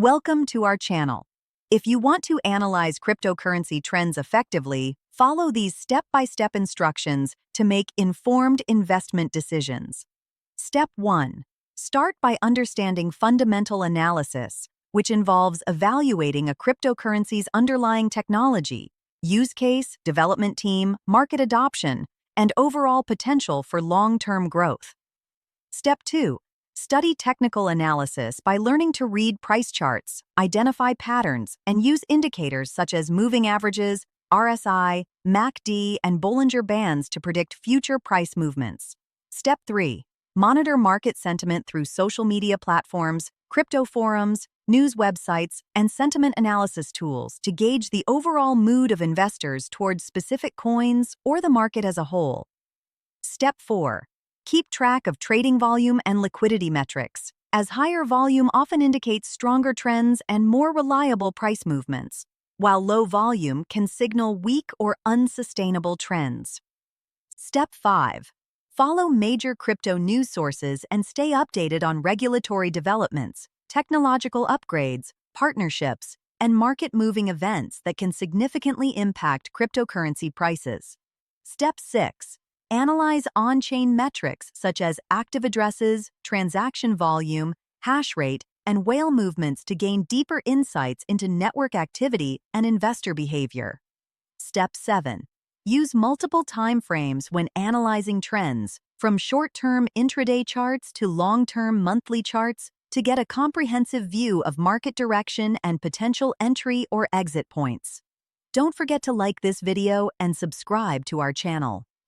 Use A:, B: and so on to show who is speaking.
A: Welcome to our channel. If you want to analyze cryptocurrency trends effectively, follow these step-by-step instructions to make informed investment decisions. Step 1. Start by understanding fundamental analysis, which involves evaluating a cryptocurrency's underlying technology, use case, development team, market adoption, and overall potential for long-term growth. Step 2. Study technical analysis by learning to read price charts, identify patterns, and use indicators such as moving averages, RSI, MACD, and Bollinger Bands to predict future price movements. Step 3. Monitor market sentiment through social media platforms, crypto forums, news websites, and sentiment analysis tools to gauge the overall mood of investors towards specific coins or the market as a whole. Step 4. Keep track of trading volume and liquidity metrics, as higher volume often indicates stronger trends and more reliable price movements, while low volume can signal weak or unsustainable trends. Step 5. Follow major crypto news sources and stay updated on regulatory developments, technological upgrades, partnerships, and market-moving events that can significantly impact cryptocurrency prices. Step 6. Analyze on-chain metrics such as active addresses, transaction volume, hash rate, and whale movements to gain deeper insights into network activity and investor behavior. Step 7. Use multiple time frames when analyzing trends, from short-term intraday charts to long-term monthly charts, to get a comprehensive view of market direction and potential entry or exit points. Don't forget to like this video and subscribe to our channel.